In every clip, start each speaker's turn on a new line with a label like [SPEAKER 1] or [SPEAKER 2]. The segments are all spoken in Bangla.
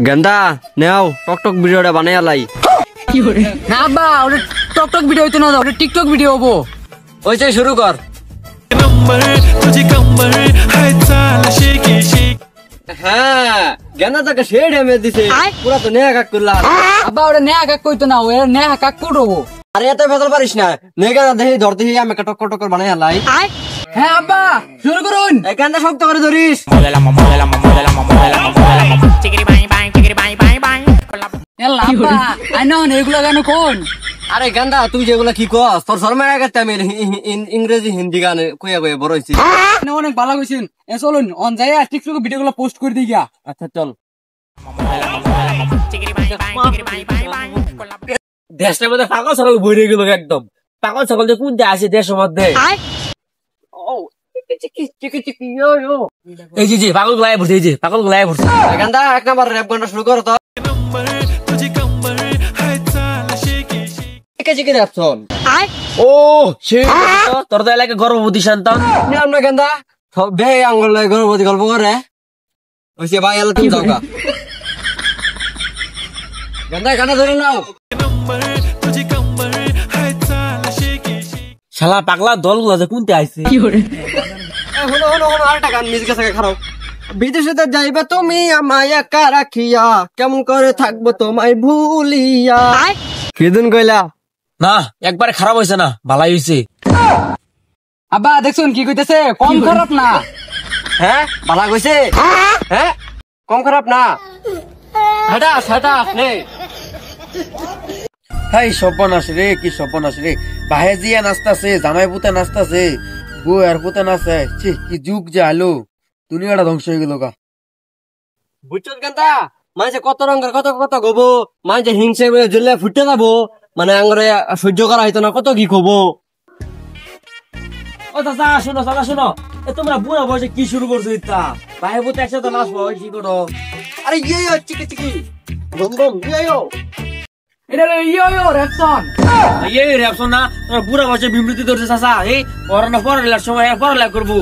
[SPEAKER 1] গেন্দা নেও টকটক ভিডিওটা বানাই আলাই।
[SPEAKER 2] না আব্বা ওটা টকটক ভিডিও হইতো না, ওটা টিকটক ভিডিও হবো।
[SPEAKER 1] ওইটাই শুরু কর। হ্যাঁ গেন্দা তাকে সে ড্যামেজ দিছে, পুরা তো নেয়া কাক করলা।
[SPEAKER 2] আব্বা ওটা নেয়া কাক কইতো না, ওটা নেয়া কাক করবো।
[SPEAKER 1] আরে এত ভেতর পারিস না, নেগা দেখি ধরতে আমি টক টক বানাই আলাই।
[SPEAKER 2] হ্যাঁ আব্বা শুরু করুন।
[SPEAKER 1] এখানটা শক্ত করে ধরিস।
[SPEAKER 2] আব্বা আইনো এগুলো কেন কোন?
[SPEAKER 1] আরে গান্দা তুই যেগুলা কি কস, তোর শর্মা গেছে। আমি ইংরেজি হিন্দি গানে কইয়া কইয়া বড় হইছি।
[SPEAKER 2] অনেক ভালো কইছেন। চলুন অন যাই টিকটক ভিডিও গুলো পোস্ট করে দিই গা।
[SPEAKER 1] আচ্ছা চল। দেশটার মধ্যে পাগল ছাগল বইরে গেল একদম। পাগল ছাগল যে কোন আসে দেশের মধ্যে। এই যে পাগল গুলাই পড়ছে, এই যে পাগল গুলাই পড়ছে। গান্দা এক নাম্বার র্যাপ গানটা শুরু করো তো। ও তোর তো এলাকায় গর্ভবতী সন্তান না গেন্দা বে আঙ্গুল গর্ভবতী গল্প করে ওইসে ভাই এলা তুমি যাও গা। গেন্দা গানা ধরে নাও। শালা পাগলা দলগুলা যে কোনতে আইছে। হলো হলো হলো আরেকটা গান মিউজিক আছে খারাপ। বিদেশেতে যাইবা তুমি আমায় একা রাখিয়া, কেমন করে থাকবো তোমায় ভুলিয়া। কিদিন কইলা না একবারে খারাপ হয়েছে না, ভালাই হয়েছে।
[SPEAKER 2] আব্বা দেখছুন কি কইতেছে, কম খারাপ না।
[SPEAKER 1] হ্যাঁ ভালা কইছে। হ্যাঁ কম খারাপ না। হাটা হাটা নে।
[SPEAKER 3] হাই সর্বনাশ রে, কি সর্বনাশ রে। বাহে জিয়া নাচতাছে, জামাই পুতে নাচতাছে, বউ আর পুতে নাচে। কি যুগ যে আলো, দুনিয়াটা ধ্বংস হয়ে গেল গা।
[SPEAKER 1] বুঝছো গান্দা মানুষে কত রঙের কত কত গবো, মানুষে হিংসে জেলে ফুটে যাবো, মানে আঙ্গরে সহ্য করা হইতো না, কত কি কবো। ও চাচা শুনো, চাচা শুনো, তোমরা বুড়া বয়সে কি শুরু করছো? ইত্যা ভাই বুতে একসাথে নাচবো, কি করো? আরে ইয়ে চিকি চিকি বম বম ইয়ে
[SPEAKER 2] এটা ইয়ো রেপসন।
[SPEAKER 1] ইয়ে রেপসন না, তোমার বুড়া বয়সে বিমৃতি ধরছে চাচা। এই পড়ানো পড়ালেখার সময় পড়ালেখা করবো।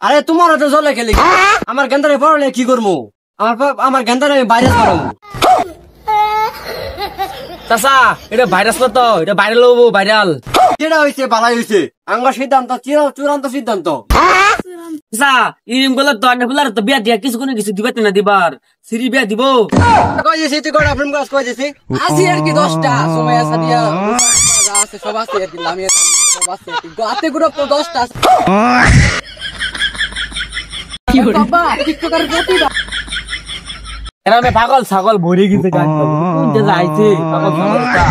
[SPEAKER 1] আরে তোমার তো জলে খেলি, আমার গেন্দারে পড়ালে কি করবো? আমার গেন্দারে আমি ভাইরাস করাবো। চাচা এটা ভাইরাস না তো, এটা ভাইরাল হবো, ভাইরাল। যেটা হয়েছে ভালাই হয়েছে, আমার সিদ্ধান্ত চূড়ান্ত সিদ্ধান্ত। চাচা ইরিম গুলো তো অনেকগুলার তো বিয়া দিয়া কিছু কোনো কিছু দিবে না, দিবার সিরি বিয়া দিব। কই যেছি তুই কটা ফিল্ম কাজ কই যেছি?
[SPEAKER 2] আসি আর কি 10টা সময় আছে দিয়া আছে, সব আছে আর কি লামি সব আছে আর কি গাতে গ্রুপ তো 10টা আছে। কি হলো বাবা টিকটকার গতি দা।
[SPEAKER 1] এরা মে পাগল ছাগল ভরে গেছে গান তো কোন যে যাইছে পাগল ছাগলটা।